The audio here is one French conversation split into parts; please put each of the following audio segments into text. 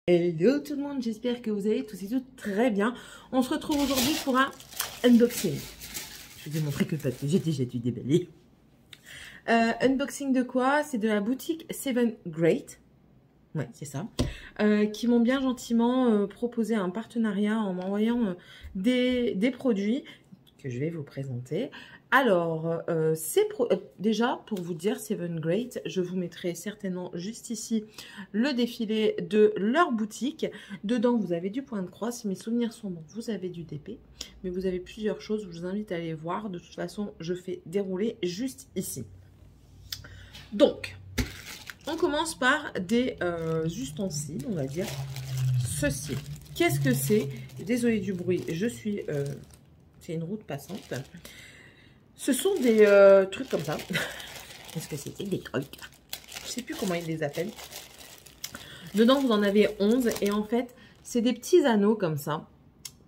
Hello tout le monde, j'espère que vous allez tous et toutes très bien. On se retrouve aujourd'hui pour un unboxing. Je vous ai montré que j'ai déjà dû déballer. Unboxing de quoi? C'est de la boutique Seven Great. Ouais, c'est ça. Qui m'ont bien gentiment proposé un partenariat en m'envoyant des produits que je vais vous présenter. Alors, déjà, pour vous dire, Seven Great, je vous mettrai certainement juste ici le défilé de leur boutique. Dedans, vous avez du point de croix. Si mes souvenirs sont bons, vous avez du DP. Mais vous avez plusieurs choses. Je vous invite à aller voir. De toute façon, je fais dérouler juste ici. Donc, on commence par des ustensiles, on va dire. Ceci. Qu'est-ce que c'est? Désolée du bruit, c'est une route passante. Ce sont des trucs comme ça. Qu'est-ce que c'était? Des trucs. Je sais plus comment ils les appellent. Dedans, vous en avez 11. Et en fait, c'est des petits anneaux comme ça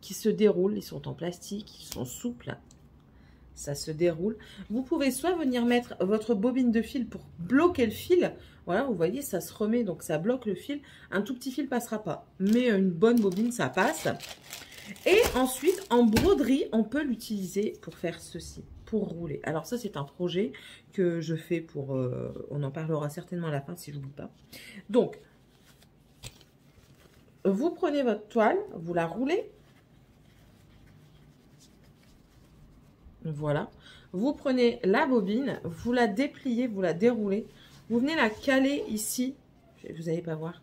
qui se déroulent. Ils sont en plastique, ils sont souples. Ça se déroule. Vous pouvez soit venir mettre votre bobine de fil pour bloquer le fil. Voilà, vous voyez, ça se remet, donc ça bloque le fil. Un tout petit fil passera pas. Mais une bonne bobine, ça passe. Et ensuite, en broderie, on peut l'utiliser pour faire ceci, pour rouler. Alors ça, c'est un projet que je fais pour... on en parlera certainement à la fin, si je n'oublie pas. Donc, vous prenez votre toile, vous la roulez. Voilà. Vous prenez la bobine, vous la dépliez, vous la déroulez. Vous venez la caler ici. Vous n'allez pas voir.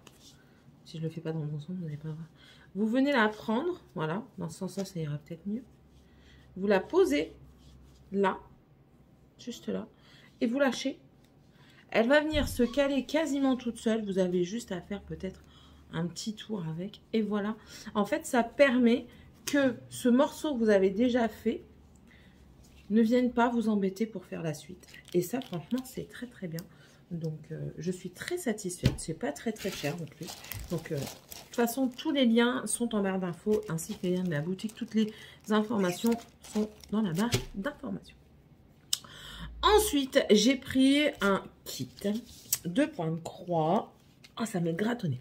Si je ne le fais pas dans le bon sens, vous n'allez pas voir. Vous venez la prendre. Voilà. Dans ce sens-là, ça ira peut-être mieux. Vous la posez là. Juste là. Et vous lâchez. Elle va venir se caler quasiment toute seule. Vous avez juste à faire peut-être un petit tour avec. Et voilà. En fait, ça permet que ce morceau que vous avez déjà fait ne vienne pas vous embêter pour faire la suite. Et ça, franchement, c'est très très bien. Donc, je suis très satisfaite. C'est pas très très cher non plus. Donc, de toute façon, tous les liens sont en barre d'infos, ainsi que les liens de la boutique. Toutes les informations sont dans la barre d'informations. Ensuite, j'ai pris un kit de points de croix. Ah, ça m'est grattonné.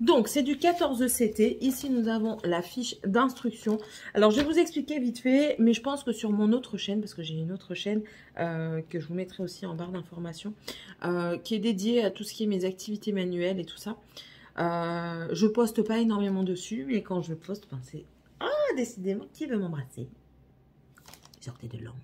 Donc, c'est du 14 CT. Ici, nous avons la fiche d'instruction. Alors, je vais vous expliquer vite fait, mais je pense que sur mon autre chaîne, parce que j'ai une autre chaîne que je vous mettrai aussi en barre d'informations, qui est dédiée à tout ce qui est mes activités manuelles et tout ça. Je poste pas énormément dessus, mais quand je poste, ben, c'est... Ah, décidément, qui veut m'embrasser? Sortez de l'ombre.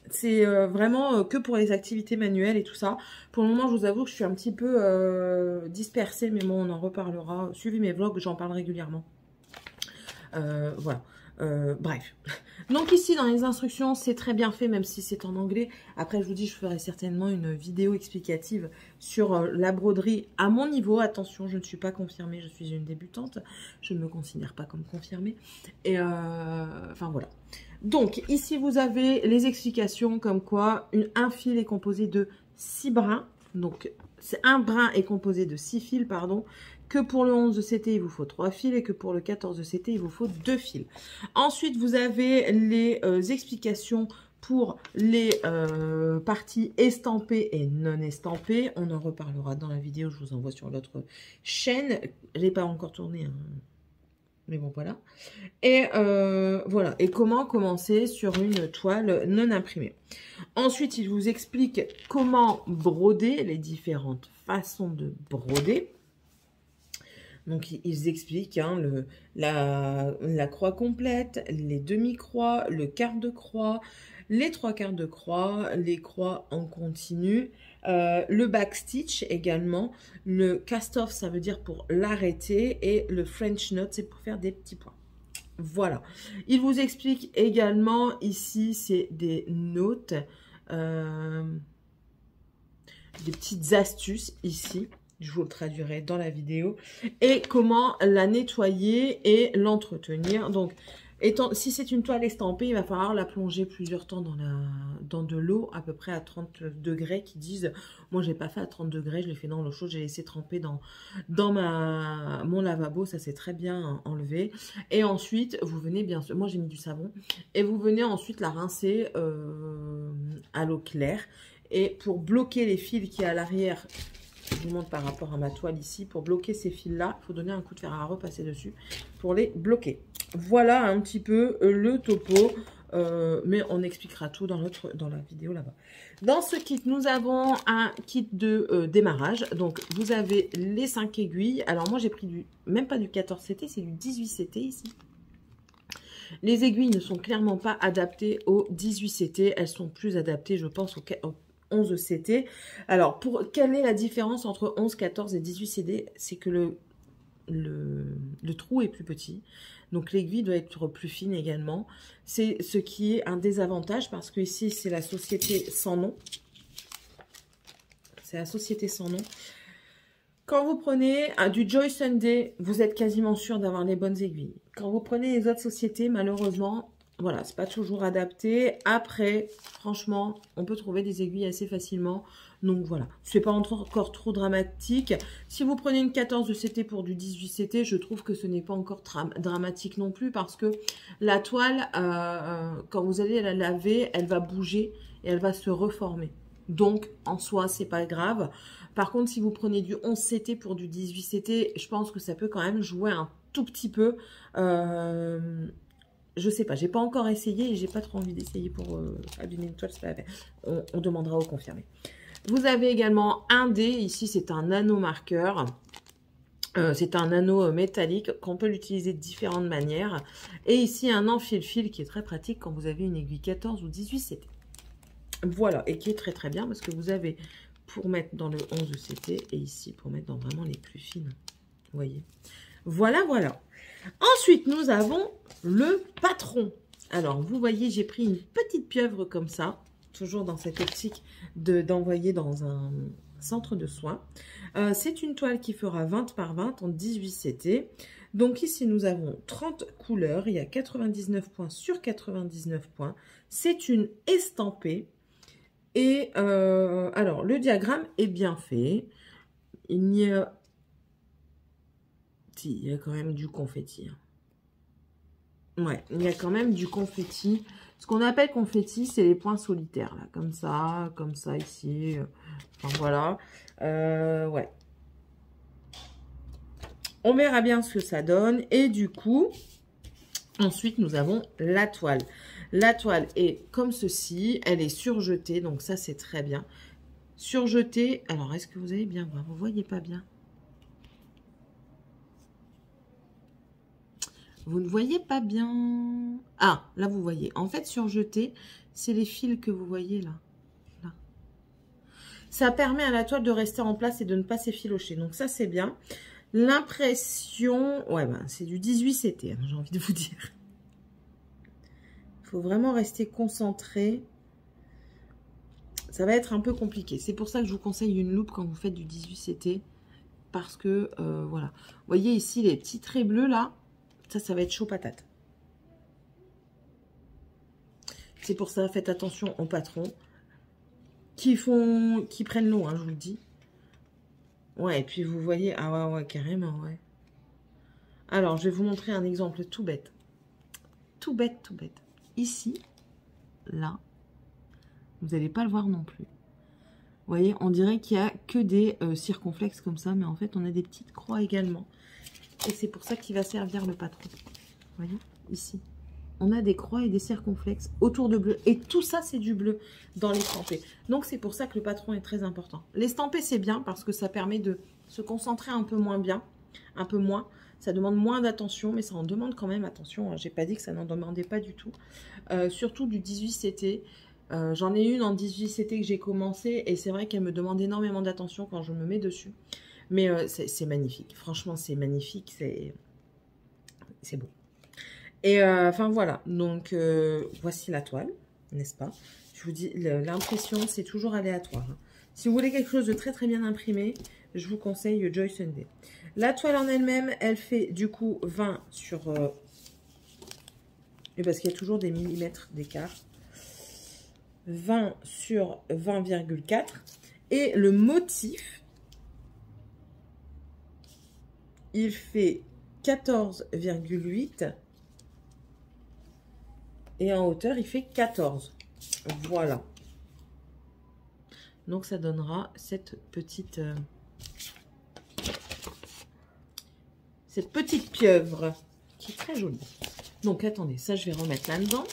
C'est vraiment que pour les activités manuelles et tout ça. Pour le moment, je vous avoue que je suis un petit peu dispersée, mais bon, on en reparlera. Suivez mes vlogs, j'en parle régulièrement. Voilà. Bref. Donc ici, dans les instructions, c'est très bien fait, même si c'est en anglais. Après, je vous dis, je ferai certainement une vidéo explicative sur la broderie à mon niveau. Attention, je ne suis pas confirmée, je suis une débutante. Je ne me considère pas comme confirmée. Et enfin, voilà. Donc, ici, vous avez les explications comme quoi un fil est composé de 6 brins. Donc, un brin est composé de 6 fils, pardon. Que pour le 11 CT, il vous faut 3 fils et que pour le 14 CT, il vous faut 2 fils. Ensuite, vous avez les explications pour les parties estampées et non estampées. On en reparlera dans la vidéo, je vous envoie sur l'autre chaîne. Je n'ai pas encore tourné, hein. Mais bon, voilà. Et voilà. Et comment commencer sur une toile non imprimée. Ensuite, il vous explique comment broder, les différentes façons de broder. Donc, ils expliquent hein, la croix complète, les demi-croix, le quart de croix, les 3/4 de croix, les croix en continu, le backstitch également, le cast-off, ça veut dire pour l'arrêter, et le French knot, c'est pour faire des petits points. Voilà. Il vous explique également, ici, c'est des notes, des petites astuces ici. Je vous le traduirai dans la vidéo. Et comment la nettoyer et l'entretenir. Donc, si c'est une toile estampée, il va falloir la plonger plusieurs temps dans de l'eau, à peu près à 30 degrés, qui disent, moi je l'ai pas fait à 30 degrés, je l'ai fait dans l'eau chaude, j'ai laissé tremper dans mon lavabo, ça s'est très bien enlevé. Et ensuite, vous venez bien sûr, moi j'ai mis du savon, et vous venez ensuite la rincer à l'eau claire. Et pour bloquer les fils qui est à l'arrière, Je vous montre par rapport à ma toile ici. Pour bloquer ces fils-là, il faut donner un coup de fer à repasser dessus pour les bloquer. Voilà un petit peu le topo. Mais on expliquera tout dans la vidéo là-bas. Dans ce kit, nous avons un kit de démarrage. Donc, vous avez les 5 aiguilles. Alors, moi, j'ai pris même pas du 14 CT, c'est du 18 CT ici. Les aiguilles ne sont clairement pas adaptées au 18 CT. Elles sont plus adaptées, je pense, au 11 CT. Alors, quelle est la différence entre 11, 14 et 18 CT? C'est que le trou est plus petit. Donc, l'aiguille doit être plus fine également. C'est ce qui est un désavantage parce que ici, c'est la société sans nom. C'est la société sans nom. Quand vous prenez du Joy Sunday, vous êtes quasiment sûr d'avoir les bonnes aiguilles. Quand vous prenez les autres sociétés, malheureusement, voilà, c'est pas toujours adapté. Après, franchement, on peut trouver des aiguilles assez facilement. Donc voilà, c'est pas encore trop dramatique. Si vous prenez une 14 de CT pour du 18 CT, je trouve que ce n'est pas encore dramatique non plus parce que la toile, quand vous allez la laver, elle va bouger et elle va se reformer. Donc, en soi, c'est pas grave. Par contre, si vous prenez du 11 CT pour du 18 CT, je pense que ça peut quand même jouer un tout petit peu. Je sais pas, j'ai pas encore essayé et j'ai pas trop envie d'essayer pour abîmer une toile, c'est pas la peine. On demandera au confirmé. Vous avez également un dé, ici c'est un anneau marqueur. C'est un anneau métallique qu'on peut l'utiliser de différentes manières. Et ici un enfile-fil qui est très pratique quand vous avez une aiguille 14 ou 18 CT. Voilà, et qui est très très bien parce que vous avez pour mettre dans le 11 CT et ici pour mettre dans vraiment les plus fines. Vous voyez. Voilà, voilà. Ensuite, nous avons le patron. Alors, vous voyez, j'ai pris une petite pieuvre comme ça, toujours dans cette optique d'envoyer dans un centre de soins. C'est une toile qui fera 20 par 20 en 18 CT. Donc ici, nous avons 30 couleurs. Il y a 99 points sur 99 points. C'est une estampée. Et alors, le diagramme est bien fait. Il y a... Si, il y a quand même du confetti. Ouais, il y a quand même du confetti. Ce qu'on appelle confetti, c'est les points solitaires, là. Comme ça, ici. Enfin, voilà. Ouais. On verra bien ce que ça donne. Et du coup, ensuite, nous avons la toile. La toile est comme ceci. Elle est surjetée, donc ça, c'est très bien. Surjetée. Alors, est-ce que vous allez bien voir? Vous voyez pas bien? Vous ne voyez pas bien. Ah, là, vous voyez. En fait, surjeté, c'est les fils que vous voyez là. Ça permet à la toile de rester en place et de ne pas s'effilocher. Donc, ça, c'est bien. L'impression... Ouais, ben, c'est du 18 CT, hein, j'ai envie de vous dire. Il faut vraiment rester concentré. Ça va être un peu compliqué. C'est pour ça que je vous conseille une loupe quand vous faites du 18 CT. Parce que, voilà. Vous voyez ici, les petits traits bleus, là. Ça va être chaud patate. C'est pour ça, faites attention aux patrons qui prennent l'eau, hein, je vous le dis. Ouais, et puis vous voyez, ah ouais, carrément, ouais. Alors, je vais vous montrer un exemple tout bête. Tout bête, tout bête. Ici, là, vous n'allez pas le voir non plus. Vous voyez, on dirait qu'il n'y a que des circonflexes comme ça, mais en fait, on a des petites croix également. Et c'est pour ça qu'il va servir le patron. Vous voyez, ici. On a des croix et des circonflexes autour de bleu. Et tout ça, c'est du bleu dans l'estampé. Donc, c'est pour ça que le patron est très important. L'estampé, c'est bien parce que ça permet de se concentrer un peu moins bien. Un peu moins. Ça demande moins d'attention, mais ça en demande quand même attention. J'ai pas dit que ça n'en demandait pas du tout. Surtout du 18 CT. J'en ai une en 18 CT que j'ai commencé. Et c'est vrai qu'elle me demande énormément d'attention quand je me mets dessus. Mais c'est magnifique. Franchement, c'est magnifique. C'est beau. Et enfin, voilà. Donc, voici la toile, n'est-ce pas? Je vous dis, l'impression, c'est toujours aléatoire. Hein. Si vous voulez quelque chose de très, très bien imprimé, je vous conseille Joy Sunday. La toile en elle-même, elle fait du coup 20 sur... et parce qu'il y a toujours des millimètres d'écart. 20 sur 20,4. Et le motif... il fait 14,8 et en hauteur, il fait 14. Voilà. Donc, ça donnera cette petite cette petite pieuvre qui est très jolie. Donc, attendez, ça, je vais remettre là-dedans.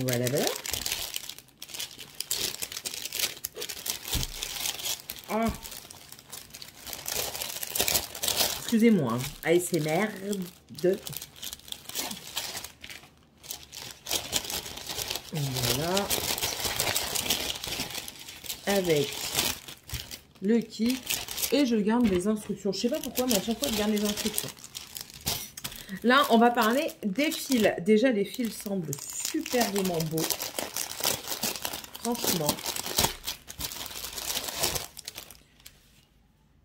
Voilà, voilà. Oh. Excusez-moi, hein. ASMR de... Voilà. Avec le kit. Et je garde les instructions. Je sais pas pourquoi, mais à chaque fois, je garde les instructions. Là, on va parler des fils. Déjà, les fils semblent superbement beaux. Franchement.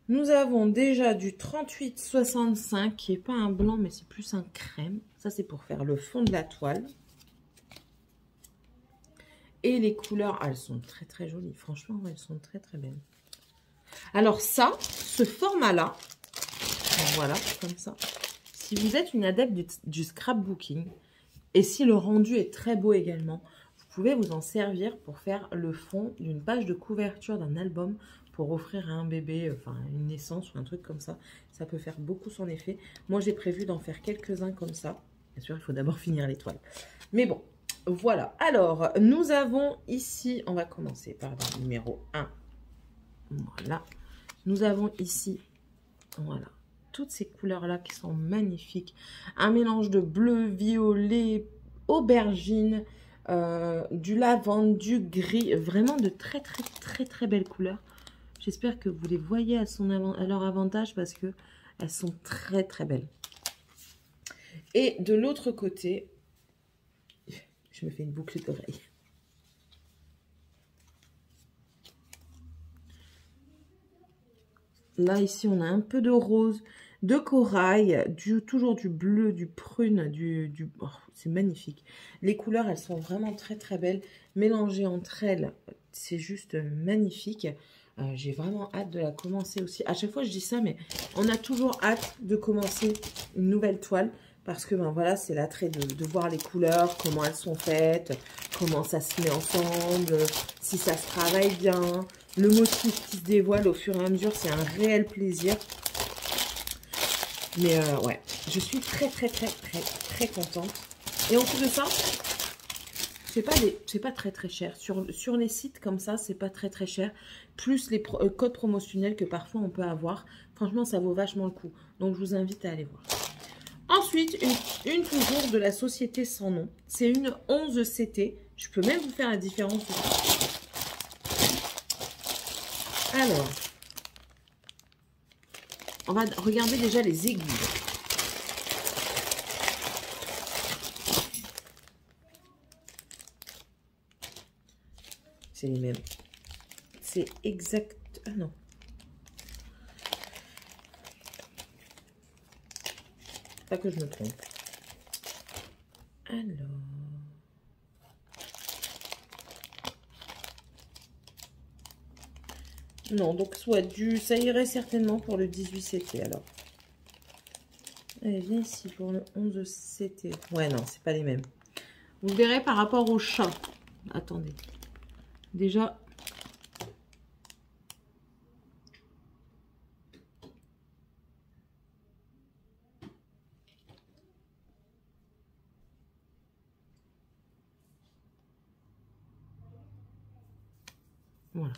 Nous avons déjà du 38-65 qui n'est pas un blanc, mais c'est plus un crème. Ça, c'est pour faire le fond de la toile. Et les couleurs, elles sont très très jolies. Franchement, elles sont très très belles. Alors ça, ce format-là, voilà, comme ça. Si vous êtes une adepte du scrapbooking, et si le rendu est très beau également, vous pouvez vous en servir pour faire le fond d'une page de couverture d'un album pour offrir à un bébé, enfin une naissance ou un truc comme ça. Ça peut faire beaucoup son effet. Moi, j'ai prévu d'en faire quelques-uns comme ça. Bien sûr, il faut d'abord finir les toiles. Mais bon, voilà. Alors, nous avons ici, on va commencer par le numéro 1. Voilà. Nous avons ici, voilà, toutes ces couleurs-là qui sont magnifiques. Un mélange de bleu, violet, aubergine, du lavande, du gris. Vraiment de très, très, très, très belles couleurs. J'espère que vous les voyez à leur avantage parce que elles sont très, très belles. Et de l'autre côté, je me fais une boucle d'oreille. Là, ici, on a un peu de rose, de corail, toujours du bleu, du prune, oh, c'est magnifique. Les couleurs, elles sont vraiment très, très belles. Mélangées entre elles, c'est juste magnifique. J'ai vraiment hâte de la commencer aussi. À chaque fois, je dis ça, mais on a toujours hâte de commencer une nouvelle toile. Parce que, ben voilà, c'est l'attrait de voir les couleurs, comment elles sont faites, comment ça se met ensemble, si ça se travaille bien. Le motif qui se dévoile au fur et à mesure, c'est un réel plaisir. Mais ouais, je suis très, très, très, très, très contente. Et en plus de ça, c'est pas très, très cher. Sur les sites comme ça, c'est pas très, très cher. Plus les codes promotionnels que parfois on peut avoir. Franchement, ça vaut vachement le coup. Donc, je vous invite à aller voir. Ensuite, une toujours de la société sans nom. C'est une 11CT. Je peux même vous faire la différence. Alors, on va regarder déjà les aiguilles. C'est les mêmes. C'est exact. Ah non. Pas que je me trompe. Alors. Non, donc soit ça irait certainement pour le 18CT alors. Allez, viens ici pour le 11CT. Ouais, non, c'est pas les mêmes. Vous verrez par rapport au chat. Attendez. Déjà. Voilà.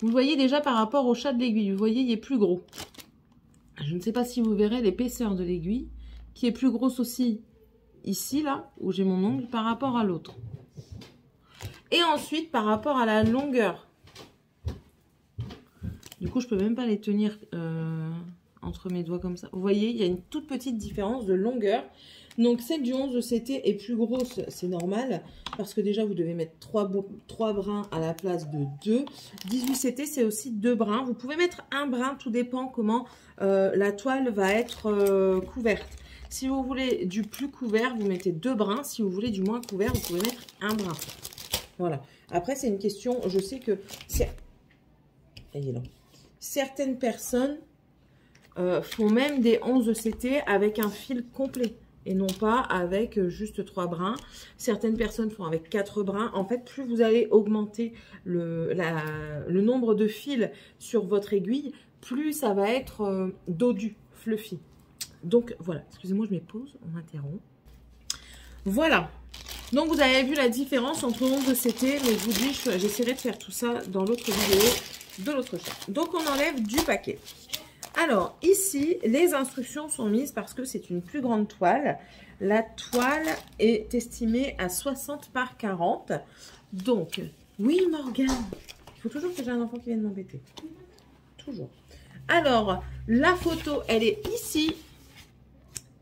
Vous voyez déjà par rapport au chat de l'aiguille, vous voyez, il est plus gros. Je ne sais pas si vous verrez l'épaisseur de l'aiguille, qui est plus grosse aussi ici, là, où j'ai mon ongle, par rapport à l'autre. Et ensuite, par rapport à la longueur. Du coup, je peux même pas les tenir entre mes doigts comme ça. Vous voyez, il y a une toute petite différence de longueur. Donc, celle du 11CT est plus grosse, c'est normal. Parce que déjà, vous devez mettre 3 brins à la place de 2. 18CT, c'est aussi 2 brins. Vous pouvez mettre un brin, tout dépend comment la toile va être couverte. Si vous voulez du plus couvert, vous mettez 2 brins. Si vous voulez du moins couvert, vous pouvez mettre un brin. Voilà. Après, c'est une question, je sais que certaines personnes font même des 11CT avec un fil complet. et non pas avec juste 3 brins. Certaines personnes font avec 4 brins. En fait, plus vous allez augmenter le nombre de fils sur votre aiguille, plus ça va être dodu, fluffy. Donc voilà, excusez-moi, je mets pause, on m'interrompt. Voilà. Donc vous avez vu la différence entre le nombre de CT, mais je vous dis, j'essaierai de faire tout ça dans l'autre vidéo de l'autre chaîne. Donc on enlève du paquet. Alors ici, les instructions sont mises parce que c'est une plus grande toile. La toile est estimée à 60 par 40. Donc, oui Morgane, il faut toujours que j'ai un enfant qui vienne m'embêter. Toujours. Alors, la photo, elle est ici.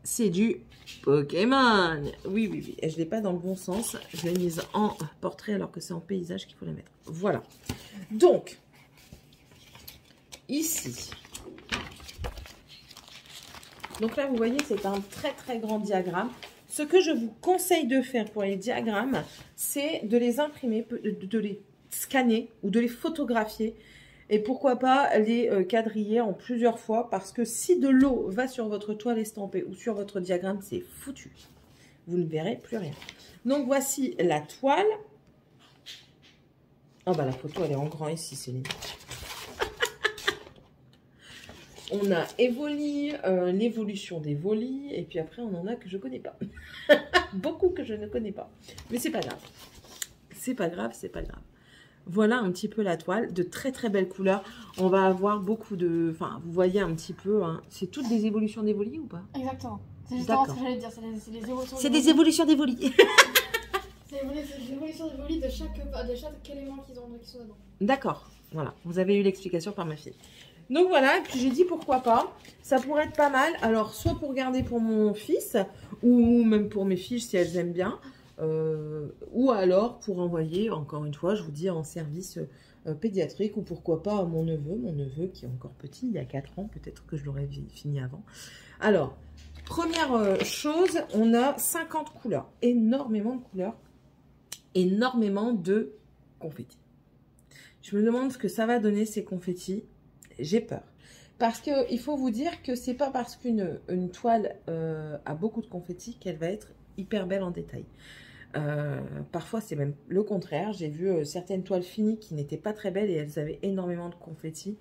C'est du Pokémon. Oui, oui, oui. Et je ne l'ai pas dans le bon sens. Je l'ai mise en portrait alors que c'est en paysage qu'il faut la mettre. Voilà. Donc, ici. Donc là, vous voyez, c'est un très, très grand diagramme. Ce que je vous conseille de faire pour les diagrammes, c'est de les imprimer, de les scanner ou de les photographier. Et pourquoi pas les quadriller en plusieurs fois, parce que si de l'eau va sur votre toile estampée ou sur votre diagramme, c'est foutu. Vous ne verrez plus rien. Donc voici la toile. Oh bah la photo elle est en grand ici, Céline. On a Evoli, l'évolution des volis, et puis après on en a que je connais pas. Beaucoup que je ne connais pas. Mais c'est pas grave. C'est pas grave, c'est pas grave. Voilà un petit peu la toile, de très très belles couleurs. On va avoir beaucoup de... Enfin, vous voyez un petit peu, hein. C'est toutes des évolutions des volis ou pas? Exactement. C'est justement ce que j'allais dire, c'est des évolutions. C'est des évolutions des volis. C'est des évolutions des volis de chaque élément qui sont dedans. D'accord, voilà. Vous avez eu l'explication par ma fille. Donc voilà, et puis j'ai dit pourquoi pas. Ça pourrait être pas mal. Alors, soit pour garder pour mon fils, ou même pour mes filles si elles aiment bien. Ou alors pour envoyer, encore une fois, je vous dis, en service pédiatrique, ou pourquoi pas à mon neveu qui est encore petit, il y a 4 ans, peut-être que je l'aurais fini avant. Alors, première chose, on a 50 couleurs, énormément de couleurs, énormément de confettis. Je me demande ce que ça va donner ces confettis, j'ai peur. Parce qu'il faut vous dire que c'est pas parce qu'une toile a beaucoup de confettis qu'elle va être hyper belle en détail. Parfois c'est même le contraire. J'ai vu certaines toiles finies qui n'étaient pas très belles et elles avaient énormément de confettis.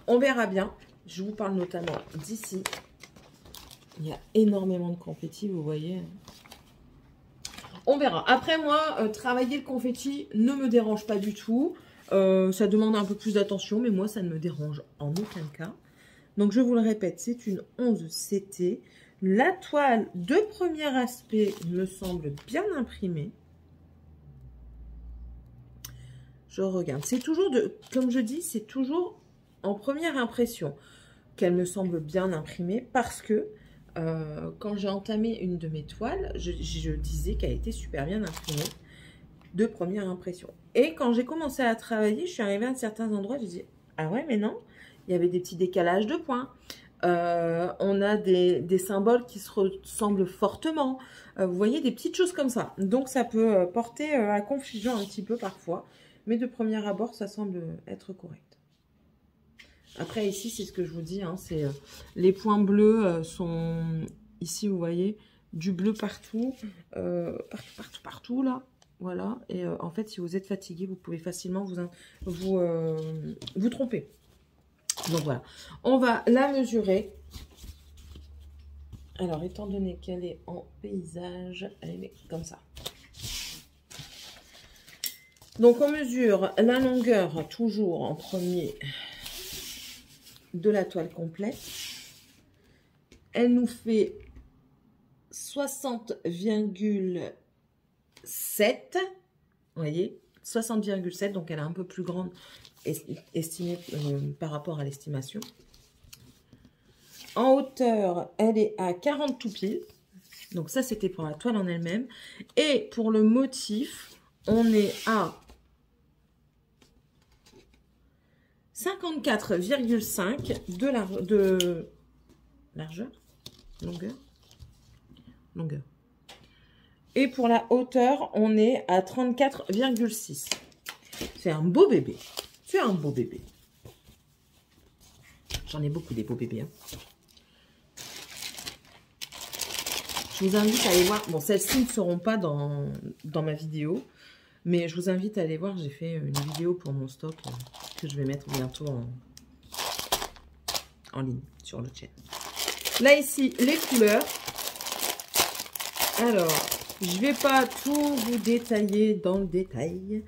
On verra bien. Je vous parle notamment d'ici. Il y a énormément de confettis, vous voyez. On verra. Après moi, travailler le confetti ne me dérange pas du tout. Ça demande un peu plus d'attention, mais moi ça ne me dérange en aucun cas. Donc je vous le répète, c'est une 11 CT. La toile de premier aspect me semble bien imprimée. Je regarde. C'est toujours, comme je dis, c'est toujours en première impression qu'elle me semble bien imprimée parce que quand j'ai entamé une de mes toiles, je disais qu'elle était super bien imprimée de première impression. Et quand j'ai commencé à travailler, je suis arrivée à certains endroits, je dis ah ouais, mais non, il y avait des petits décalages de points. On a des symboles qui se ressemblent fortement. Vous voyez, des petites choses comme ça. Donc, ça peut porter à confusion un petit peu parfois. Mais de premier abord, ça semble être correct. Après, ici, c'est ce que je vous dis. Hein, c'est les points bleus sont... Ici, vous voyez, du bleu partout. Partout, là. Voilà. Et en fait, si vous êtes fatigué, vous pouvez facilement vous tromper. Donc voilà, on va la mesurer. Alors, étant donné qu'elle est en paysage, elle est comme ça. Donc, on mesure la longueur toujours en premier de la toile complète. Elle nous fait 60,7. Vous voyez, 60,7, donc elle est un peu plus grande estimée par rapport à l'estimation. En hauteur, elle est à 40 tout pile. Donc ça, c'était pour la toile en elle-même. Et pour le motif, on est à 54,5 de largeur, longueur. Et pour la hauteur, on est à 34,6. C'est un beau bébé. C'est un beau bébé. J'en ai beaucoup des beaux bébés. Hein. Je vous invite à aller voir. Bon, celles-ci ne seront pas dans ma vidéo. Mais je vous invite à aller voir. J'ai fait une vidéo pour mon stock que je vais mettre bientôt en ligne sur le chaîne. Là, ici, les couleurs. Alors, je ne vais pas tout vous détailler dans le détail.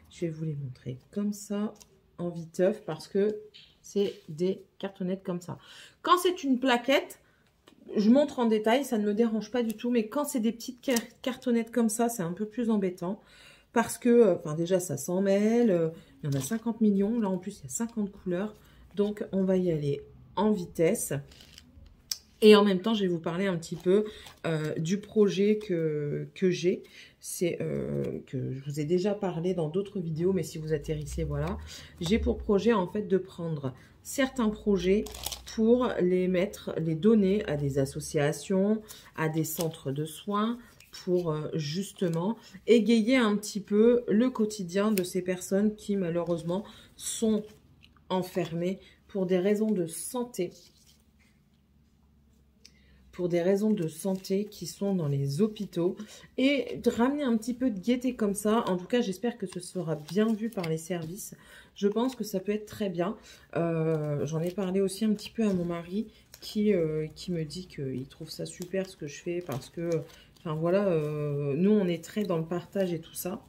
Je vais vous les montrer comme ça, en viteuf, parce que c'est des cartonnettes comme ça. Quand c'est une plaquette, je montre en détail, ça ne me dérange pas du tout. Mais quand c'est des petites cartonnettes comme ça, c'est un peu plus embêtant. Parce que, enfin déjà, ça s'en mêle. Il y en a 50 millions. Là, en plus, il y a 50 couleurs. Donc, on va y aller en vitesse. Et en même temps, je vais vous parler un petit peu du projet que j'ai. C'est que je vous ai déjà parlé dans d'autres vidéos, mais si vous atterrissez, voilà. J'ai pour projet, en fait, de prendre certains projets pour les donner à des associations, à des centres de soins, pour justement égayer un petit peu le quotidien de ces personnes qui, malheureusement, sont enfermées pour des raisons de santé. Pour des raisons de santé qui sont dans les hôpitaux, et de ramener un petit peu de gaieté comme ça. En tout cas, j'espère que ce sera bien vu par les services. Je pense que ça peut être très bien. J'en ai parlé aussi un petit peu à mon mari qui me dit qu'il trouve ça super ce que je fais parce que, enfin voilà, nous on est très dans le partage et tout ça.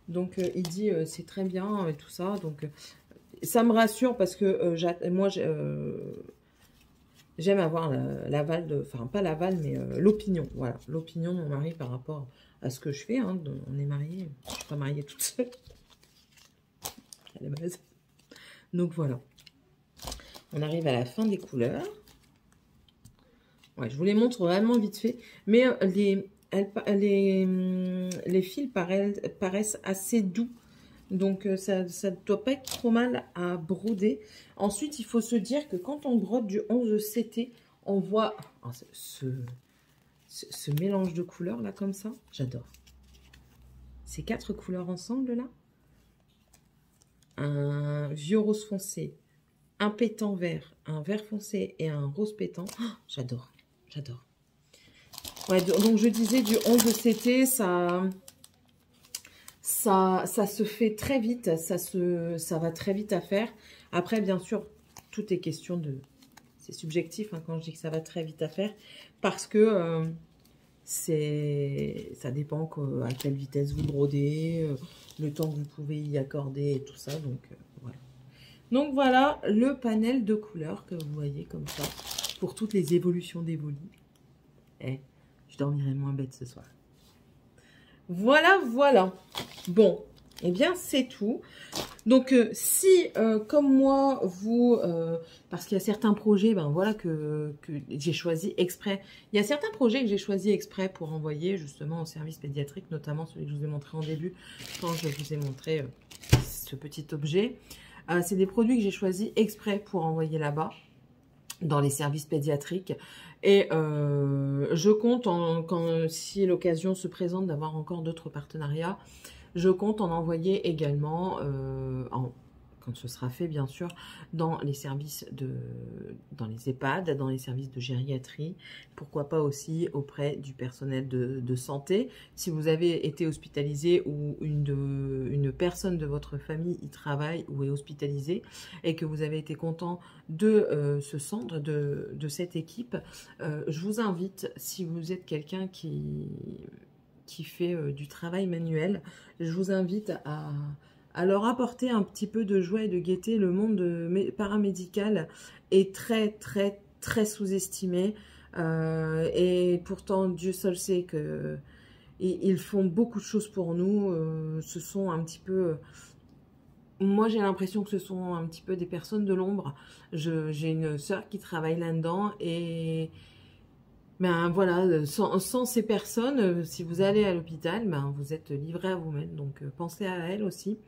Donc il dit c'est très bien et tout ça. Donc ça me rassure parce que moi j'aime avoir l'aval de, enfin pas l'aval, mais l'opinion, voilà, l'opinion de mon mari par rapport à ce que je fais. Hein, on est mariés, je ne suis pas mariée toute seule, à la base. Donc voilà, on arrive à la fin des couleurs. Ouais, je vous les montre vraiment vite fait, mais les fils paraissent assez doux. Donc, ça ne doit pas être trop mal à broder. Ensuite, il faut se dire que quand on brode du 11 CT, on voit ce mélange de couleurs là, comme ça. J'adore. Ces 4 couleurs ensemble là. Un vieux rose foncé, un pétant vert, un vert foncé et un rose pétant. Oh, j'adore, j'adore. Ouais, donc je disais du 11 CT, ça se fait très vite, ça va très vite à faire. Après, bien sûr, tout est question de... C'est subjectif hein, quand je dis que ça va très vite à faire, parce que ça dépend à quelle vitesse vous brodez, le temps que vous pouvez y accorder et tout ça. Donc, voilà. Donc, voilà le panel de couleurs que vous voyez comme ça, pour toutes les évolutions d'Evoli. Eh, je dormirai moins bête ce soir. Voilà, voilà. Bon, eh bien, c'est tout. Donc, si, comme moi, vous... parce qu'il y a certains projets, ben voilà, que j'ai choisi exprès. Il y a certains projets que j'ai choisi exprès pour envoyer, justement, au service pédiatrique, notamment celui que je vous ai montré en début, quand je vous ai montré ce petit objet. C'est des produits que j'ai choisi exprès pour envoyer là-bas, dans les services pédiatriques. Et je compte, si l'occasion se présente d'avoir encore d'autres partenariats, je compte en envoyer également, quand ce sera fait bien sûr, dans les services dans les EHPAD, dans les services de gériatrie, pourquoi pas aussi auprès du personnel de santé. Si vous avez été hospitalisé ou une personne de votre famille y travaille ou est hospitalisée et que vous avez été content de ce centre, de cette équipe, je vous invite, si vous êtes quelqu'un qui fait du travail manuel, je vous invite à leur apporter un petit peu de joie et de gaieté. Le monde paramédical est très, très, très sous-estimé. Et pourtant, Dieu seul sait que ils font beaucoup de choses pour nous. Ce sont un petit peu... moi, j'ai l'impression que ce sont un petit peu des personnes de l'ombre. J'ai une sœur qui travaille là-dedans et... ben voilà, sans ces personnes, si vous allez à l'hôpital, ben vous êtes livré à vous-même. Donc pensez à elles aussi.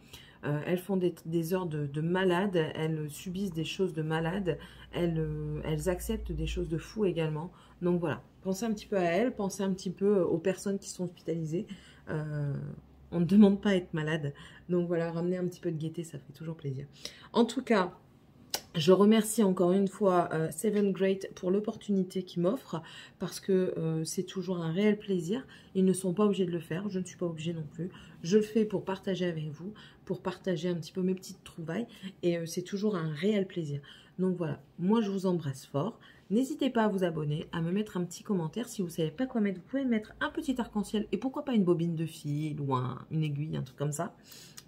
Elles font des heures de malades, elles subissent des choses de malades, elles acceptent des choses de fous également. Donc voilà, pensez un petit peu à elles, pensez un petit peu aux personnes qui sont hospitalisées. On ne demande pas à être malade. Donc voilà, ramener un petit peu de gaieté, ça fait toujours plaisir. En tout cas, Je remercie encore une fois Seven Great pour l'opportunité qu'ils m'offrent parce que c'est toujours un réel plaisir. Ils ne sont pas obligés de le faire, je ne suis pas obligée non plus. Je le fais pour partager avec vous, pour partager un petit peu mes petites trouvailles et c'est toujours un réel plaisir. Donc voilà, moi je vous embrasse fort. N'hésitez pas à vous abonner, à me mettre un petit commentaire. Si vous ne savez pas quoi mettre, vous pouvez mettre un petit arc-en-ciel et pourquoi pas une bobine de fil ou une aiguille, un truc comme ça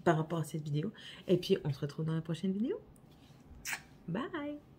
par rapport à cette vidéo. Et puis on se retrouve dans la prochaine vidéo. Bye!